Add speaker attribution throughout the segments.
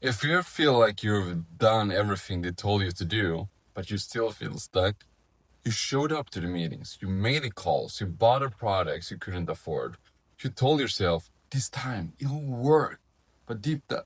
Speaker 1: If you feel like you've done everything they told you to do, but you still feel stuck, you showed up to the meetings, you made the calls, you bought the products you couldn't afford. You told yourself, this time it'll work. But deep down,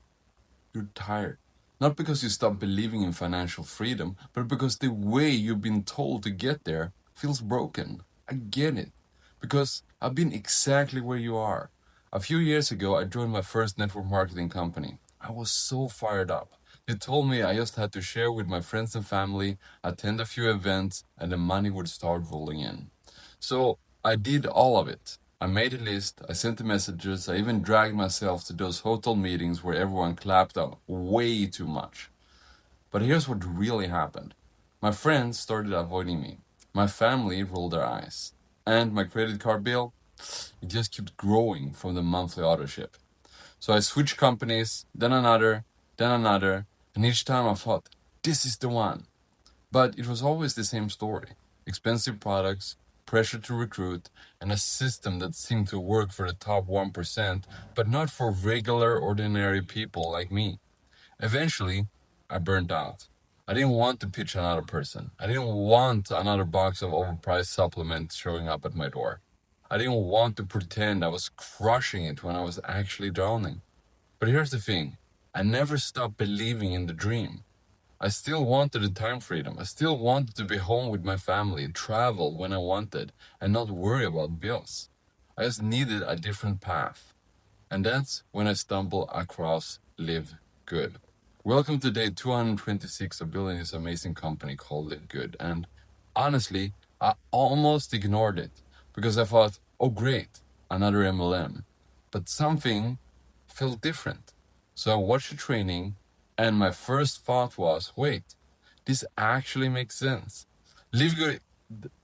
Speaker 1: you're tired. Not because you stopped believing in financial freedom, but because the way you've been told to get there feels broken. I get it. Because I've been exactly where you are. A few years ago, I joined my first network marketing company. I was so fired up. They told me I just had to share with my friends and family, attend a few events, and the money would start rolling in. So I did all of it. I made a list, I sent the messages, I even dragged myself to those hotel meetings where everyone clapped up way too much. But here's what really happened. My friends started avoiding me. My family rolled their eyes. And my credit card bill, it just kept growing from the monthly auto ship. So I switched companies, then another, and each time I thought, this is the one. But it was always the same story. Expensive products, pressure to recruit, and a system that seemed to work for the top 1%, but not for regular, ordinary people like me. Eventually, I burned out. I didn't want to pitch another person. I didn't want another box of overpriced supplements showing up at my door. I didn't want to pretend I was crushing it when I was actually drowning. But here's the thing. I never stopped believing in the dream. I still wanted the time freedom. I still wanted to be home with my family, travel when I wanted, and not worry about bills. I just needed a different path. And that's when I stumbled across Live Good. Welcome to day 226 of building this amazing company called Live Good. And honestly, I almost ignored it because I thought, oh great, another MLM. But something felt different. So I watched the training and my first thought was, wait, this actually makes sense. Live Good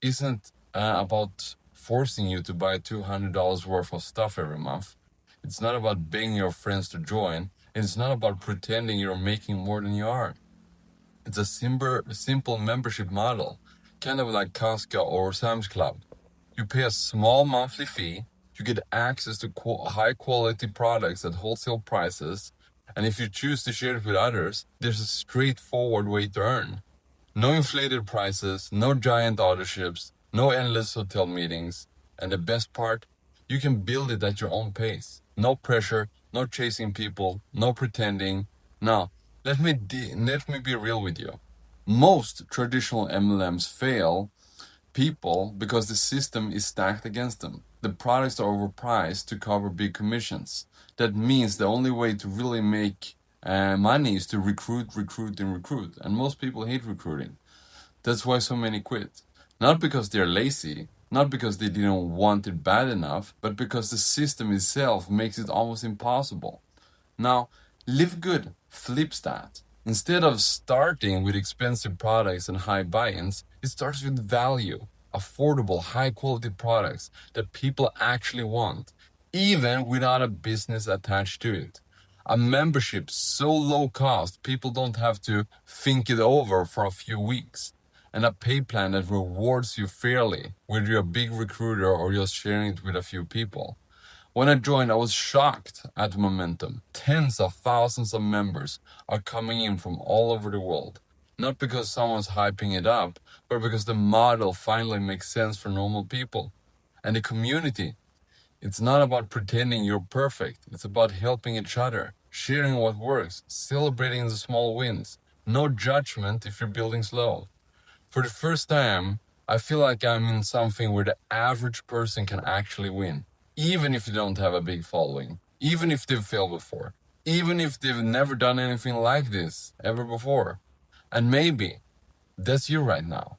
Speaker 1: isn't about forcing you to buy $200 worth of stuff every month. It's not about begging your friends to join. And it's not about pretending you're making more than you are. It's a simple membership model, kind of like Costco or Sam's Club. You pay a small monthly fee, you get access to high quality products at wholesale prices, and if you choose to share it with others, there's a straightforward way to earn. No inflated prices, no giant auto ships, no endless hotel meetings, and the best part, you can build it at your own pace. No pressure, no chasing people, no pretending. Now, let me be real with you. Most traditional MLMs fail people because the system is stacked against them. The products are overpriced to cover big commissions. That means the only way to really make money is to recruit. And most people hate recruiting. That's why so many quit. Not because they're lazy, not because they didn't want it bad enough, but because the system itself makes it almost impossible. Now, Live Good flips that. Instead of starting with expensive products and high buy-ins, it starts with value, affordable, high-quality products that people actually want, even without a business attached to it. A membership so low cost, people don't have to think it over for a few weeks. And a pay plan that rewards you fairly, whether you're a big recruiter or just sharing it with a few people. When I joined, I was shocked at the momentum. Tens of thousands of members are coming in from all over the world. Not because someone's hyping it up, but because the model finally makes sense for normal people. And the community, it's not about pretending you're perfect. It's about helping each other, sharing what works, celebrating the small wins. No judgment if you're building slow. For the first time, I feel like I'm in something where the average person can actually win. Even if they don't have a big following, even if they've failed before, even if they've never done anything like this ever before. And maybe that's you right now.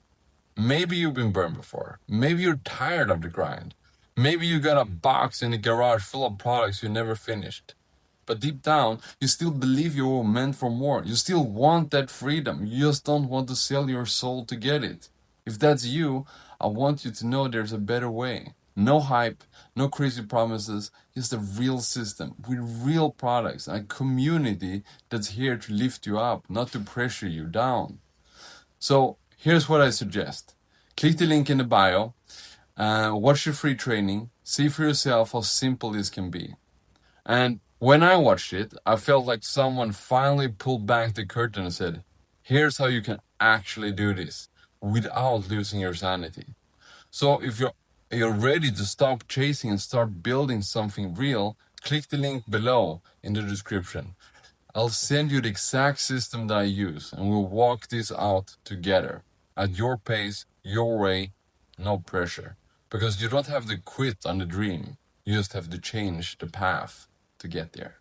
Speaker 1: Maybe you've been burned before. Maybe you're tired of the grind. Maybe you got a box in the garage full of products you never finished. But deep down, you still believe you were meant for more. You still want that freedom. You just don't want to sell your soul to get it. If that's you, I want you to know there's a better way. No hype, no crazy promises, just a real system with real products and a community that's here to lift you up, not to pressure you down. So here's what I suggest. Click the link in the bio, watch the free training, see for yourself how simple this can be. And When I watched it, I felt like someone finally pulled back the curtain and said, here's how you can actually do this without losing your sanity. So if you're ready to stop chasing and start building something real, click the link below in the description. I'll send you the exact system that I use and we'll walk this out together at your pace, your way, no pressure. Because you don't have to quit on the dream, you just have to change the path to get there.